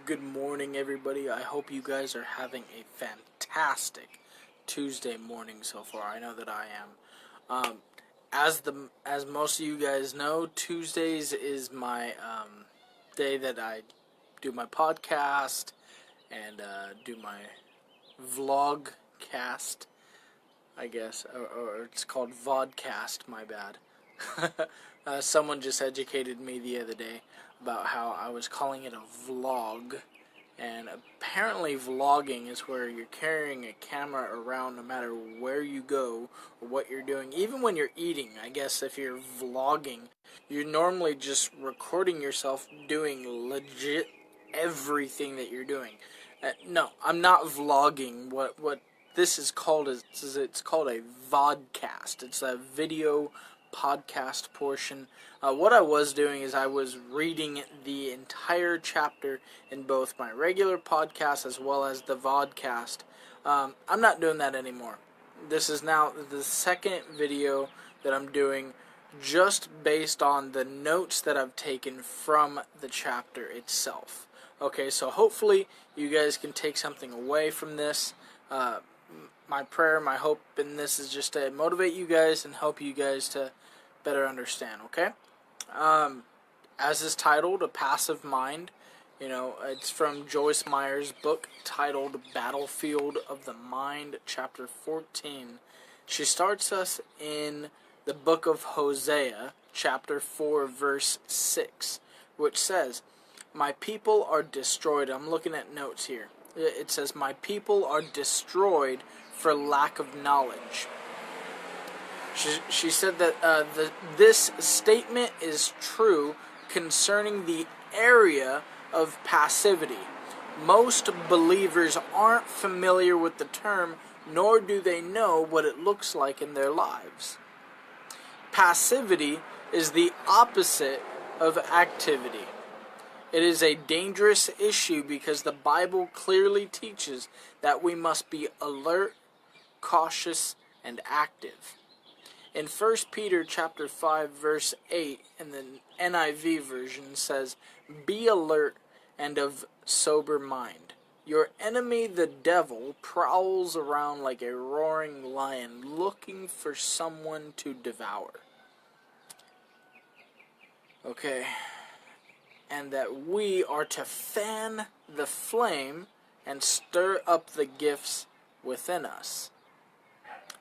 Good morning, everybody. I hope you guys are having a fantastic Tuesday morning so far. I know that I am. As most of you guys know, Tuesdays is my day that I do my podcast and do my vlog cast, I guess, or it's called vodcast. My bad. Someone just educated me the other day about how I was calling it a vlog, and apparently vlogging is where you're carrying a camera around no matter where you go or what you're doing. Even when you're eating, I guess if you're vlogging, you're normally just recording yourself doing legit everything that you're doing. No, I'm not vlogging. What this is called is it's called a vodcast. It's a video podcast portion. What I was doing is I was reading the entire chapter in both my regular podcast as well as the vodcast. I'm not doing that anymore. This is now the second video that I'm doing just based on the notes that I've taken from the chapter itself. Okay, so hopefully you guys can take something away from this. My prayer, my hope in this is just to motivate you guys and help you guys to better understand, okay? As is titled, A Passive Mind. It's from Joyce Meyer's book titled Battlefield of the Mind, chapter 14. She starts us in the book of Hosea, chapter 4, verse 6, which says, "My people are destroyed." I'm looking at notes here. It says, "My people are destroyed for lack of knowledge." She said that this statement is true concerning the area of passivity. Most believers aren't familiar with the term, nor do they know what it looks like in their lives. Passivity is the opposite of activity. It is a dangerous issue because the Bible clearly teaches that we must be alert, cautious, and active. In 1 Peter chapter 5 verse 8 in the NIV version says, "Be alert and of sober mind. Your enemy the devil prowls around like a roaring lion looking for someone to devour." Okay. And that we are to fan the flame and stir up the gifts within us.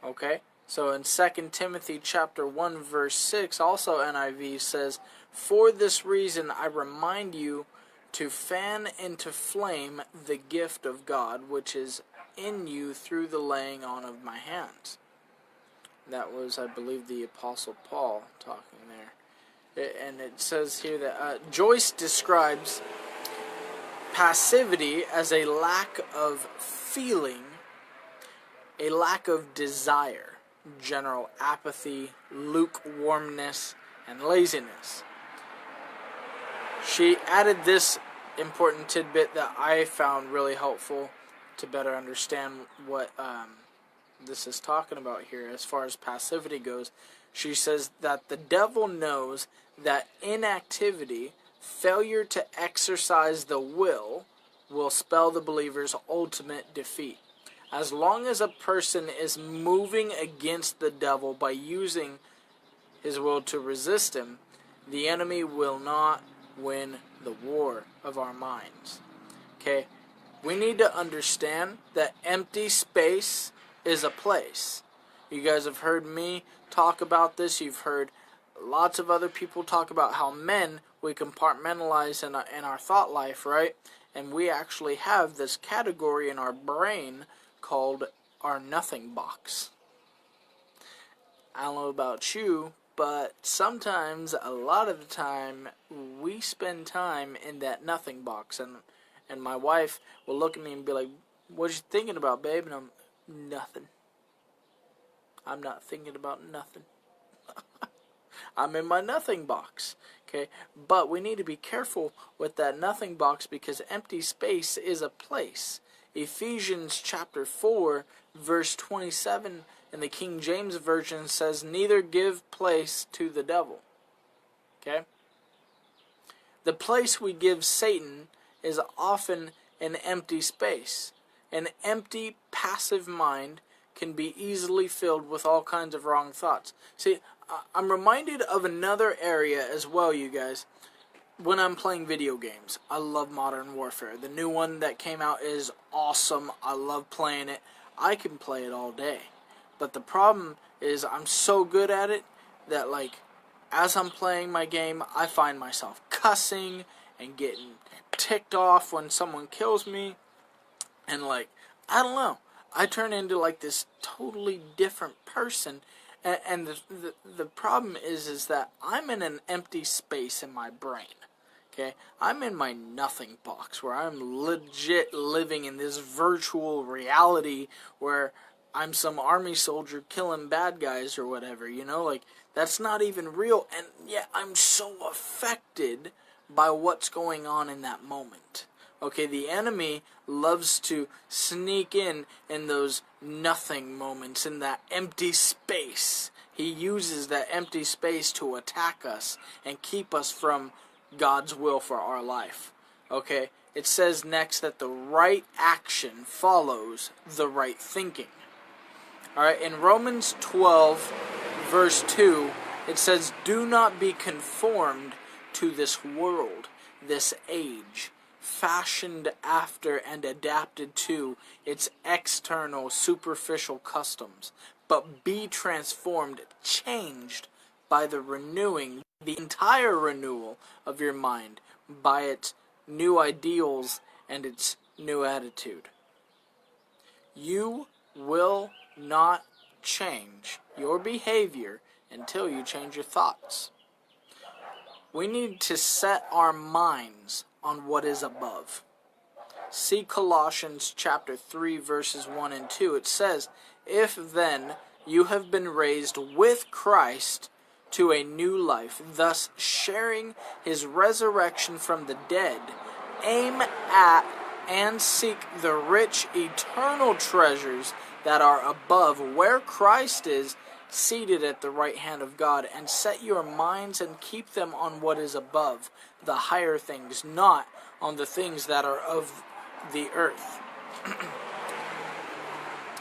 Okay? So in 2 Timothy chapter 1 verse 6, also NIV says, "For this reason I remind you to fan into flame the gift of God, which is in you through the laying on of my hands." That was, I believe, the Apostle Paul talking there. And it says here that Joyce describes passivity as a lack of feeling, a lack of desire, general apathy, lukewarmness, and laziness. She added this important tidbit that I found really helpful to better understand what this is talking about here as far as passivity goes. She says that the devil knows that inactivity, failure to exercise the will spell the believer's ultimate defeat. As long as a person is moving against the devil by using his will to resist him, the enemy will not win the war of our minds. Okay? We need to understand that empty space is a place. You guys have heard me talk about this. You've heard lots of other people talk about how men, we compartmentalize in our thought life, right? And we actually have this category in our brain called our nothing box. I don't know about you, but sometimes, a lot of the time, we spend time in that nothing box. And my wife will look at me and be like, "What you thinking about, babe?" And I'm, "Nothing. I'm not thinking about nothing." I'm in my nothing box. Okay? But we need to be careful with that nothing box because empty space is a place. Ephesians chapter 4 verse 27 in the King James Version says, "Neither give place to the devil." Okay? The place we give Satan is often an empty space. An empty, passive mind can be easily filled with all kinds of wrong thoughts. See, I'm reminded of another area as well, you guys. When I'm playing video games, I love Modern Warfare. The new one that came out is awesome. I love playing it. I can play it all day. But the problem is I'm so good at it that, like, as I'm playing my game, I find myself cussing and getting ticked off when someone kills me. And, like, I don't know. I turn into, like, this totally different person. And the problem is that I'm in an empty space in my brain. Okay, I'm in my nothing box where I'm legit living in this virtual reality where I'm some army soldier killing bad guys or whatever, you know, like that's not even real, and yet I'm so affected by what's going on in that moment. Okay, the enemy loves to sneak in those nothing moments, in that empty space. He uses that empty space to attack us and keep us from God's will for our life. Okay, it says next that the right action follows the right thinking. Alright, in Romans 12, verse 2, it says, "Do not be conformed to this world, this age, fashioned after and adapted to its external, superficial customs, but be transformed, changed by the renewing, the entire renewal of your mind, by its new ideals and its new attitude." You will not change your behavior until you change your thoughts. We need to set our minds on what is above. See Colossians chapter 3 verses 1 and 2. It says, "If then you have been raised with Christ to a new life, thus sharing his resurrection from the dead, aim at and seek the rich eternal treasures that are above, where Christ is seated at the right hand of God, and set your minds and keep them on what is above, the higher things, not on the things that are of the earth."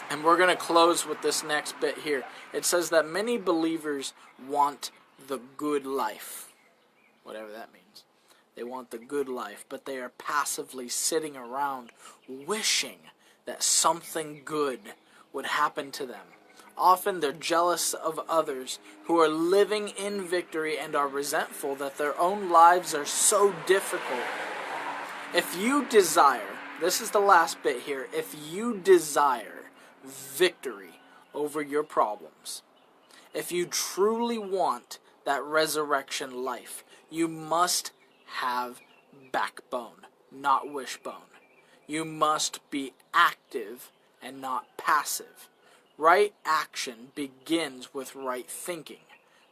And we're going to close with this next bit here. It says that many believers want the good life, whatever that means. They want the good life, but they are passively sitting around wishing that something good would happen to them. Often they're jealous of others who are living in victory and are resentful that their own lives are so difficult. If you desire, this is the last bit here, if you desire victory over your problems, if you truly want that resurrection life, you must have backbone, not wishbone. You must be active and not passive. Right action begins with right thinking.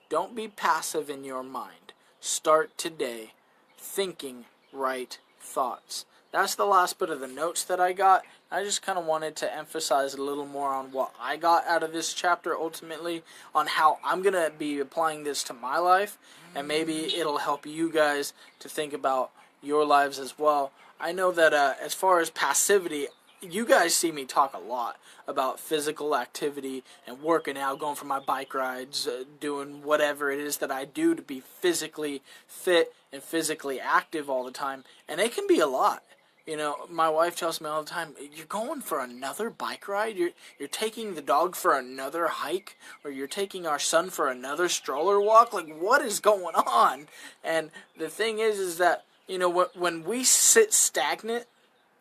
Don't be passive in your mind. Start today thinking right thoughts. That's the last bit of the notes that I got. I just kind of wanted to emphasize a little more on what I got out of this chapter ultimately, on how I'm going to be applying this to my life, and maybe it'll help you guys to think about your lives as well. I know that as far as passivity, you guys see me talk a lot about physical activity and working out, going for my bike rides, doing whatever it is that I do to be physically fit and physically active all the time, and it can be a lot. You know, my wife tells me all the time, "You're going for another bike ride? You're taking the dog for another hike? Or you're taking our son for another stroller walk? Like, what is going on?" And the thing is that, you know, when we sit stagnant,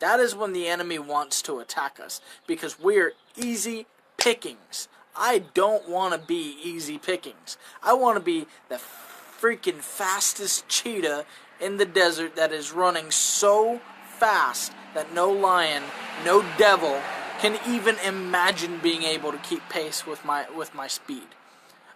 that is when the enemy wants to attack us, because we're easy pickings. I don't want to be easy pickings. I want to be the freaking fastest cheetah in the desert that is running so fast that no lion, no devil can even imagine being able to keep pace with my speed.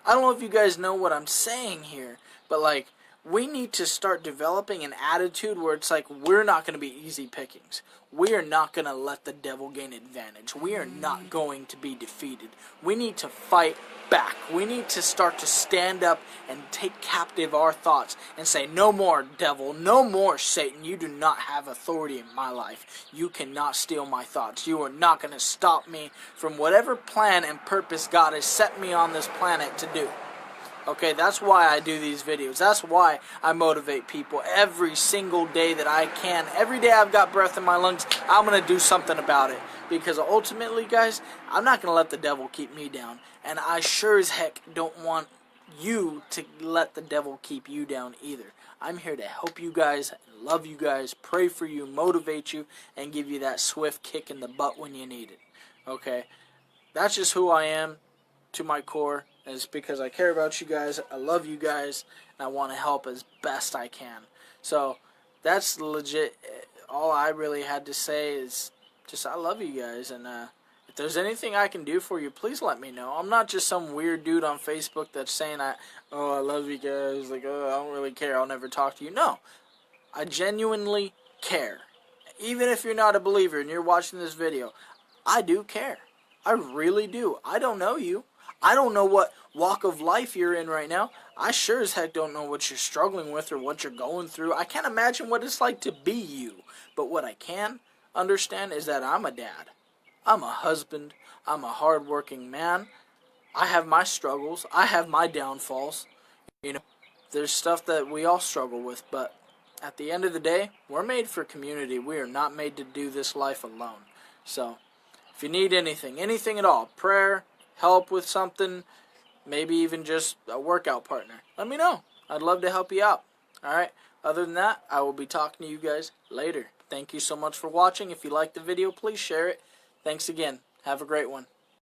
I don't know if you guys know what I'm saying here, but like we need to start developing an attitude where it's like, we're not going to be easy pickings. We are not going to let the devil gain advantage. We are not going to be defeated. We need to fight back. We need to start to stand up and take captive our thoughts and say, no more devil, no more Satan. You do not have authority in my life. You cannot steal my thoughts. You are not going to stop me from whatever plan and purpose God has set me on this planet to do. Okay, that's why I do these videos. That's why I motivate people every single day that I can. Every day I've got breath in my lungs, I'm going to do something about it. Because ultimately, guys, I'm not going to let the devil keep me down. And I sure as heck don't want you to let the devil keep you down either. I'm here to help you guys, love you guys, pray for you, motivate you, and give you that swift kick in the butt when you need it. Okay? That's just who I am to my core. It's because I care about you guys, I love you guys, and I want to help as best I can. So, that's legit. All I really had to say is just I love you guys, and if there's anything I can do for you, please let me know. I'm not just some weird dude on Facebook that's saying, I love you guys, like, I don't really care, I'll never talk to you. No, I genuinely care. Even if you're not a believer and you're watching this video, I do care. I really do. I don't know you. I don't know what walk of life you're in right now. I sure as heck don't know what you're struggling with or what you're going through. I can't imagine what it's like to be you. But what I can understand is that I'm a dad. I'm a husband. I'm a hardworking man. I have my struggles. I have my downfalls. You know, there's stuff that we all struggle with. But at the end of the day, we're made for community. We are not made to do this life alone. So, if you need anything at all, prayer, help with something, maybe even just a workout partner, let me know. I'd love to help you out. Alright, other than that, I will be talking to you guys later. Thank you so much for watching. If you liked the video, please share it. Thanks again. Have a great one.